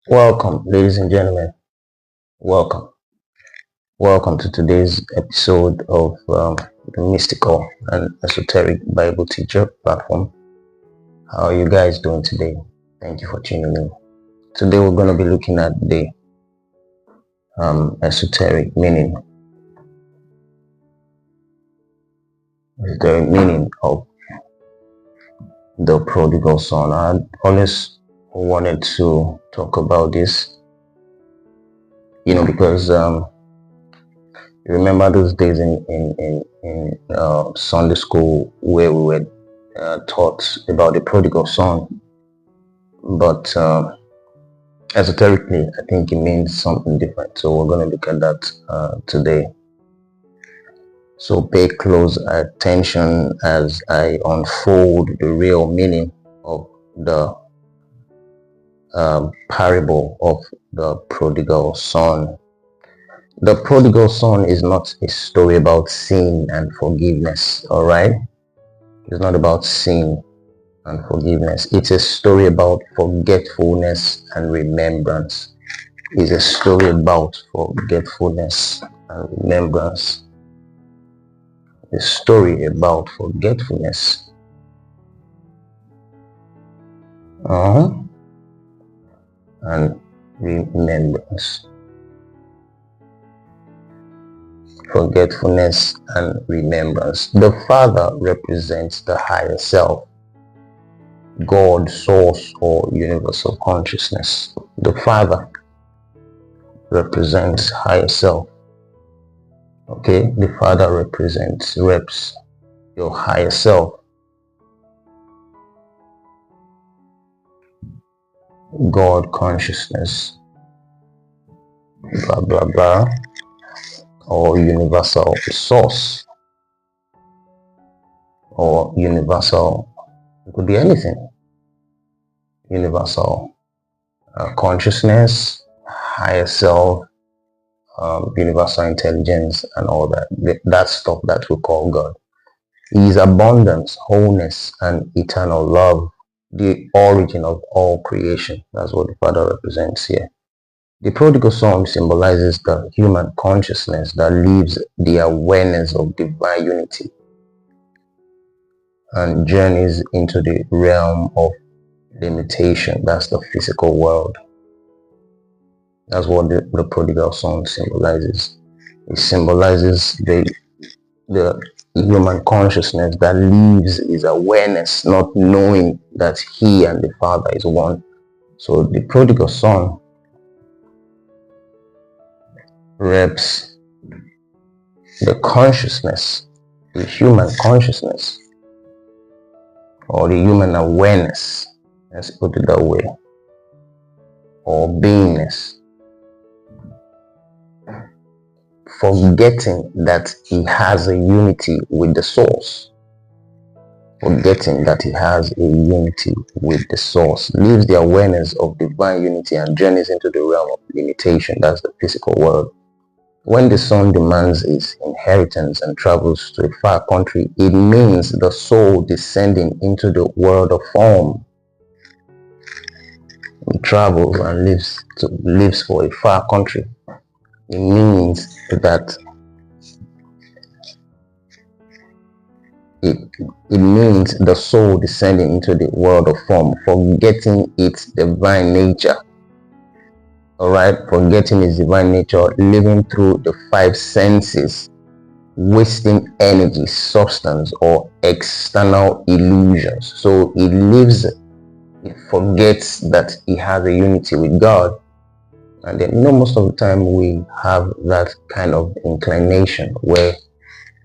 Welcome, ladies and gentlemen. Welcome. Welcome to today's episode of the Mystical and Esoteric Bible Teacher platform. How are you guys doing today? Thank you for tuning in. Today we're going to be looking at the esoteric meaning of the prodigal son. I always wanted to talk about this, because you remember those days in Sunday school where we were taught about the prodigal son, but esoterically, I think it means something different. So we're going to look at that today. So pay close attention as I unfold the real meaning of the parable of the prodigal son. The prodigal son is not a story about sin and forgiveness, all right? It's not about sin and forgiveness. It's a story about forgetfulness and remembrance. It's a story about forgetfulness and remembrance. A story about forgetfulness. And remembrance. Forgetfulness and remembrance. The Father represents the higher self, God, source, or universal consciousness. The Father represents higher self. Okay, the Father reps your higher self, God consciousness, blah blah blah, or universal source, or universal, it could be anything, universal consciousness, higher self, universal intelligence, and all that stuff that we call God. He is abundance, wholeness, and eternal love, the origin of all creation. That's what the Father represents here. The prodigal son symbolizes the human consciousness that lives the awareness of divine unity and journeys into the realm of limitation. That's the physical world. That's what the prodigal son symbolizes. It symbolizes the human consciousness that lives his awareness, not knowing that he and the Father is one. So the prodigal son reps the consciousness, the human consciousness, or the human awareness, let's put it that way, or beingness, forgetting that he has a unity with the source. Forgetting that he has a unity with the source, leaves the awareness of divine unity and journeys into the realm of limitation. That's the physical world. When the son demands his inheritance and travels to a far country, it means the soul descending into the world of form. He travels and lives for a far country. It means that it means the soul descending into the world of form, forgetting its divine nature. Alright, forgetting its divine nature, living through the five senses, wasting energy, substance, or external illusions. So it forgets that he has a unity with God. And then, most of the time we have that kind of inclination where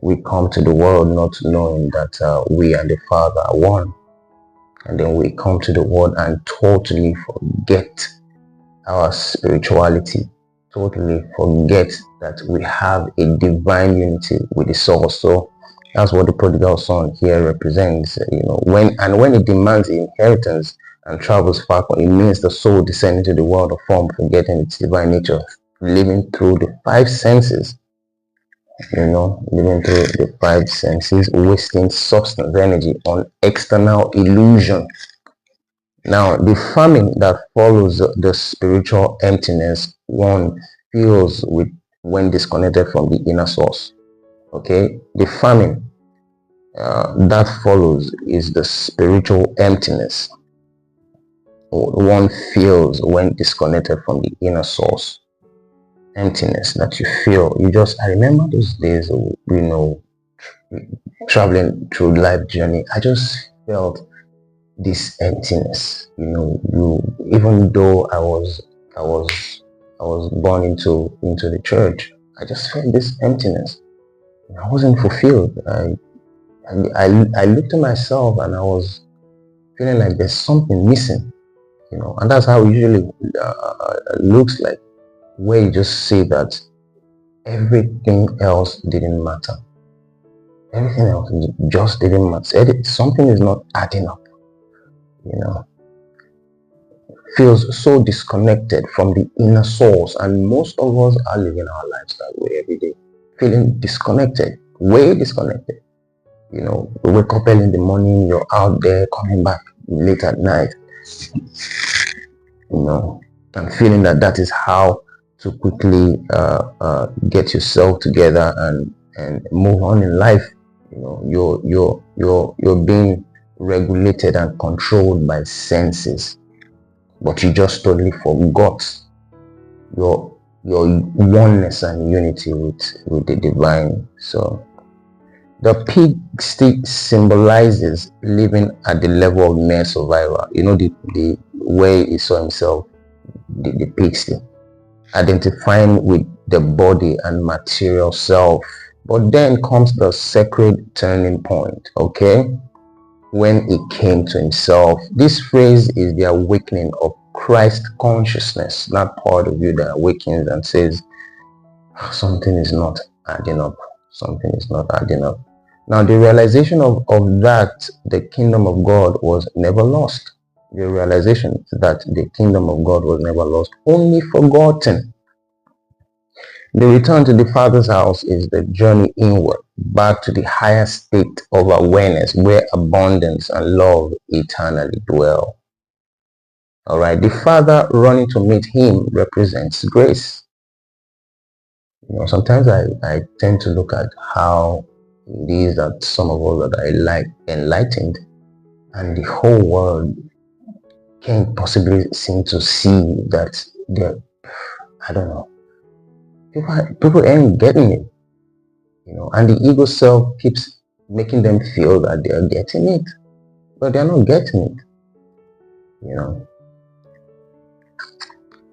we come to the world not knowing that we and the Father are one. And then we come to the world and totally forget our spirituality, totally forget that we have a divine unity with the source. So that's what the prodigal son here represents. When it demands inheritance and travels far, it means the soul descends into the world of form, forgetting its divine nature, living through the five senses. Living through the five senses, wasting substance, energy on external illusion. Now, the famine that follows the spiritual emptiness one feels with when disconnected from the inner source. Okay, the famine that follows is the spiritual emptiness one feels when disconnected from the inner source. Emptiness that you feel. I remember those days, traveling through life journey. I just felt this emptiness. Even though I was, I was born into the church, I just felt this emptiness. I wasn't fulfilled. I looked at myself and I was feeling like there's something missing, and that's how it usually looks like, where you just see that everything else didn't matter. Everything else just didn't matter. Something is not adding up, feels so disconnected from the inner source, and most of us are living our lives that way every day, feeling disconnected, way disconnected. You wake up early in the morning, you're out there, coming back late at night, and feeling that is how to quickly get yourself together and move on in life. You're being regulated and controlled by senses, but you just totally forgot your oneness and unity with the divine. So the pig stick symbolizes living at the level of mere survival. The way he saw himself, the pig stick, identifying with the body and material self. But then comes the sacred turning point, okay? When he came to himself. This phrase is the awakening of Christ consciousness, not part of you that awakens and says, something is not adding up. Something is not adding up. Now, the realization of that the kingdom of God was never lost. The realization that the kingdom of God was never lost, only forgotten. The return to the Father's house is the journey inward, back to the higher state of awareness where abundance and love eternally dwell. All right, the Father running to meet him represents grace. Sometimes I tend to look at how it is that some of us that are like enlightened, and the whole world can't possibly seem to see that I don't know. People ain't getting it, and the ego self keeps making them feel that they are getting it, but they're not getting it,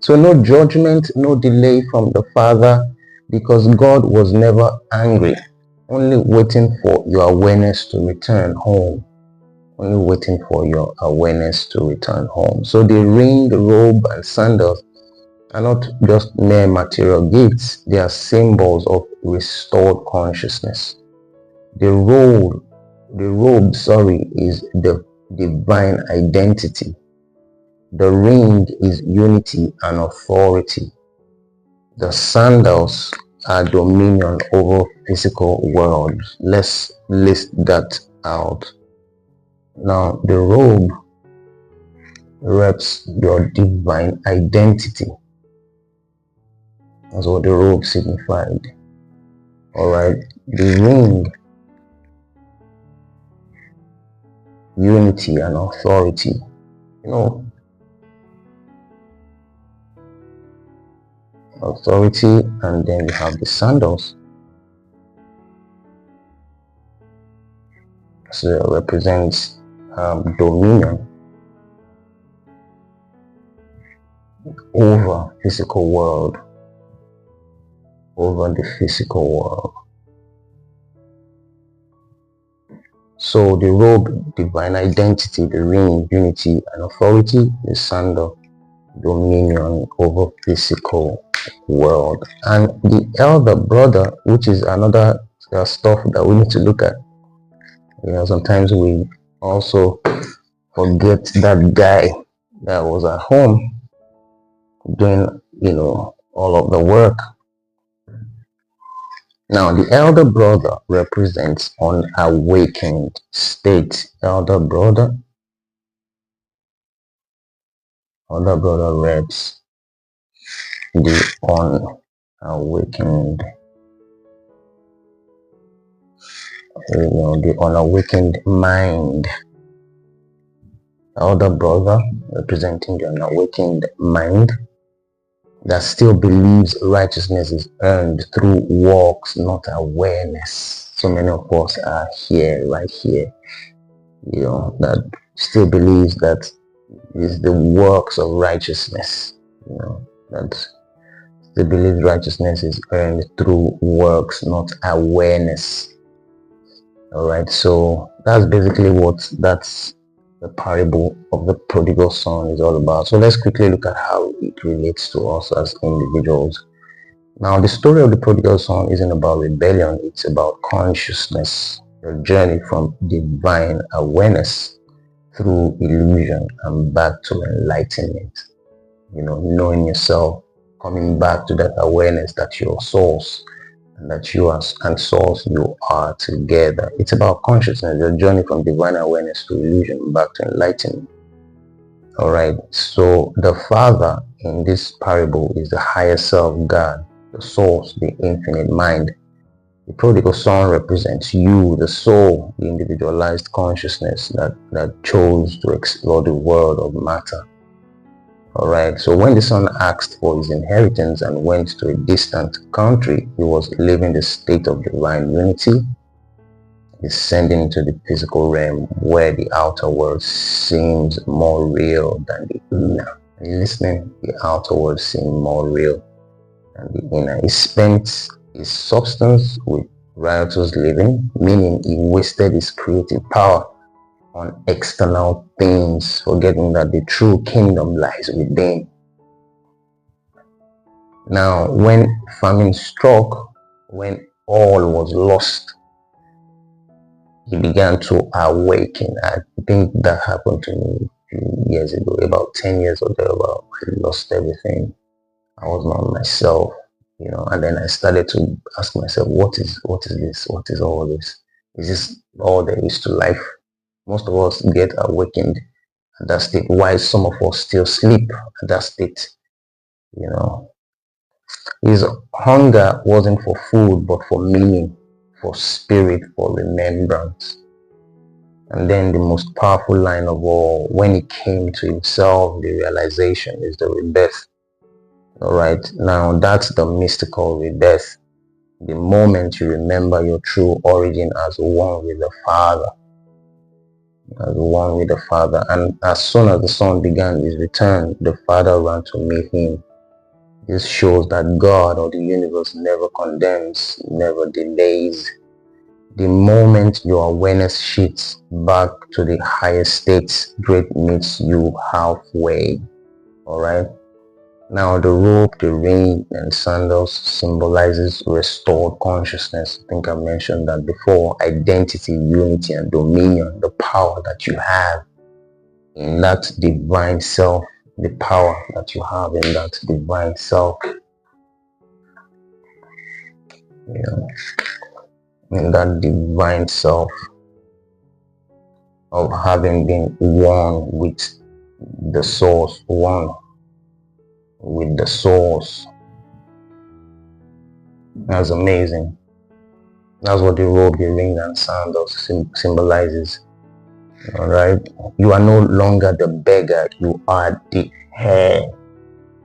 So no judgment, no delay from the Father, because God was never angry, only waiting for your awareness to return home. Only waiting for your awareness to return home. So the ring, the robe, and sandals are not just mere material gifts. They are symbols of restored consciousness. The robe, is the divine identity. The ring is unity and authority. The sandals are dominion over physical world. Let's list that out. Now, the robe reps your divine identity. That's what the robe signified. All right. The ring, unity and authority. Authority, and then you have the sandals. So it represents dominion over physical world, over the physical world. So the robe, divine identity, the ring, unity and authority, the sandal, dominion over physical world. And the elder brother, which is another stuff that we need to look at. Sometimes we also forget that guy that was at home doing, all of the work. Now, the elder brother represents unawakened state. Elder brother Other brother reps the unawakened, the unawakened mind. Other brother representing the unawakened mind that still believes righteousness is earned through works, not awareness. So many of us are here, right here, that still believes that is the works of righteousness, that still believes righteousness is earned through works, not awareness. All right, so that's basically that's the parable of the prodigal son is all about. So let's quickly look at how it relates to us as individuals. Now, the story of the prodigal son isn't about rebellion, it's about consciousness, a journey from divine awareness through illusion and back to enlightenment. Knowing yourself, coming back to that awareness that you're source and that you are and source you are together. It's about consciousness, a journey from divine awareness to illusion back to enlightenment. All right, so the Father in this parable is the higher self, God, the source, the infinite mind. The prodigal son represents you, the soul, the individualized consciousness that chose to explore the world of matter. All right, so when the son asked for his inheritance and went to a distant country, he was living the state of divine unity, descending into the physical realm where the outer world seems more real than the inner. Are you listening? The outer world seems more real than the inner. He spent his substance with riotous living, meaning he wasted his creative power on external things, forgetting that the true kingdom lies within. Now, when famine struck, when all was lost, he began to awaken. I think that happened to me a few years ago, about 10 years or thereabout. I lost everything. I was not myself, and then I started to ask myself, what is this? What is all this? Is this all there is to life? Most of us get awakened at that state. Why some of us still sleep at that state? His hunger wasn't for food, but for meaning, for spirit, for remembrance. And then the most powerful line of all, when he came to himself, the realization is the rebirth. All right, now that's the mystical rebirth. The moment you remember your true origin as one with the Father. As one with the Father. And as soon as the Son began his return, the Father ran to meet him. This shows that God or the universe never condemns, never delays. The moment your awareness shifts back to the higher states, great meets you halfway. All right. Now the robe, the ring, and sandals symbolizes restored consciousness. I think I mentioned that before. Identity, unity, and dominion, the power that you have in that divine self, the power that you have in that divine self, in that divine self of having been one with the source, one with the source. That's amazing. That's what the robe, the ring, and sandals symbolizes. All right, you are no longer the beggar, you are the heir.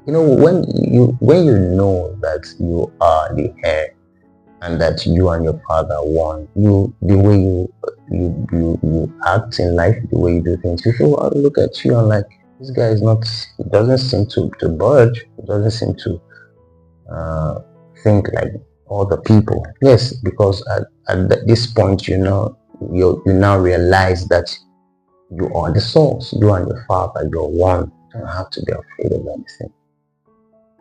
When you know that you are the heir and that you and your Father are one, the way you act in life, the way you do things, people look at you and like, this guy is not, he doesn't seem to budge, he doesn't seem to think like other people. Yes, because at this point, you now realize that you are the source. You and your Father, you're one. You don't have to be afraid of anything.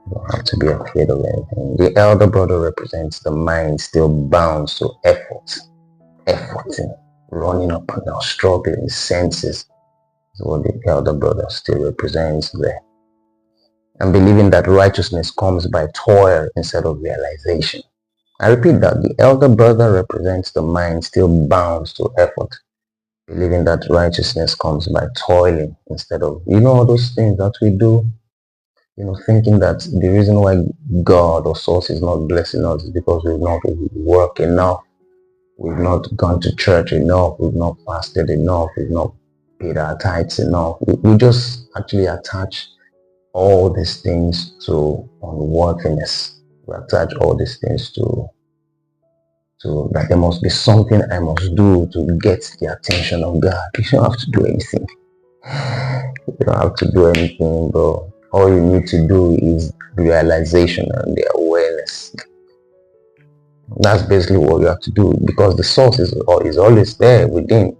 You don't have to be afraid of anything. The elder brother represents the mind still bound to efforting, running up and down, struggling, senses. Is what the elder brother still represents there. And believing that righteousness comes by toil instead of realization. I repeat that the elder brother represents the mind still bound to effort, believing that righteousness comes by toiling instead of, all those things that we do, thinking that the reason why God or source is not blessing us is because we've not worked enough, we've not gone to church enough, we've not fasted enough, we've not paid our tithes enough. We just actually attach all these things to unworthiness. We attach all these things to that there must be something I must do to get the attention of God. You don't have to do anything. You don't have to do anything, bro. All you need to do is realization and the awareness. That's basically what you have to do, because the source is always there within.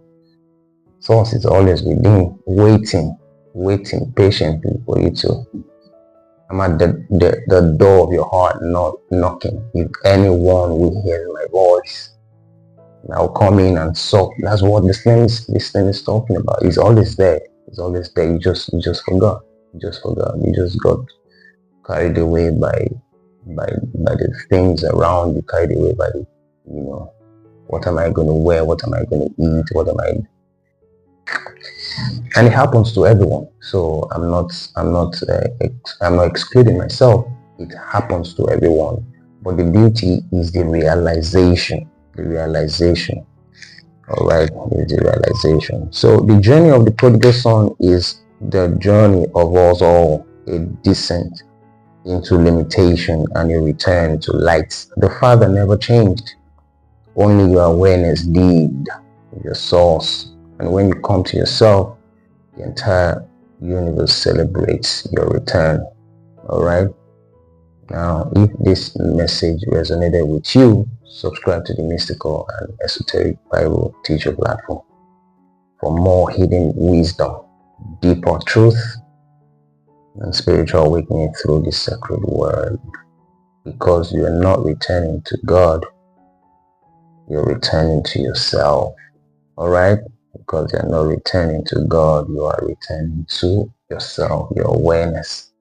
Source is always within, waiting patiently for you to. I'm at the door of your heart, not knocking. If anyone will hear my voice, I'll come in and suck. That's what this thing is talking about. It's always there. It's always there. You just forgot. You just forgot. You just got carried away by the things around you, carried away by the, what am I going to wear? What am I going to eat? What am I? And it happens to everyone. So I'm not excluding myself. It happens to everyone. But the beauty is the realization. The realization. All right, is the realization. So the journey of the prodigal son is the journey of us all, a descent into limitation and a return to light. The Father never changed. Only your awareness did, your source. And when you come to yourself, the entire universe celebrates your return. All right. Now, if this message resonated with you, subscribe to the Mystical and Esoteric Bible Teacher platform for more hidden wisdom, deeper truth, and spiritual awakening through the sacred word. Because you are not returning to God, you're returning to yourself. All right? Because you're not returning to God, you are returning to yourself, your awareness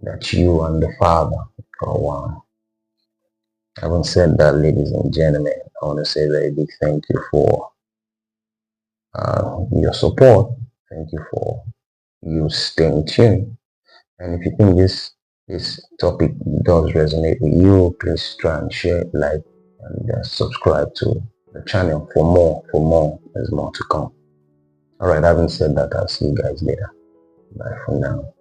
that you and the Father are one. Having said that, ladies and gentlemen, I want to say a very big thank you for your support. Thank you for you staying tuned. And if you think this topic does resonate with you, please try and share, like, and subscribe to the channel for more. There's more to come. All right, having said that, I'll see you guys later. Bye for now.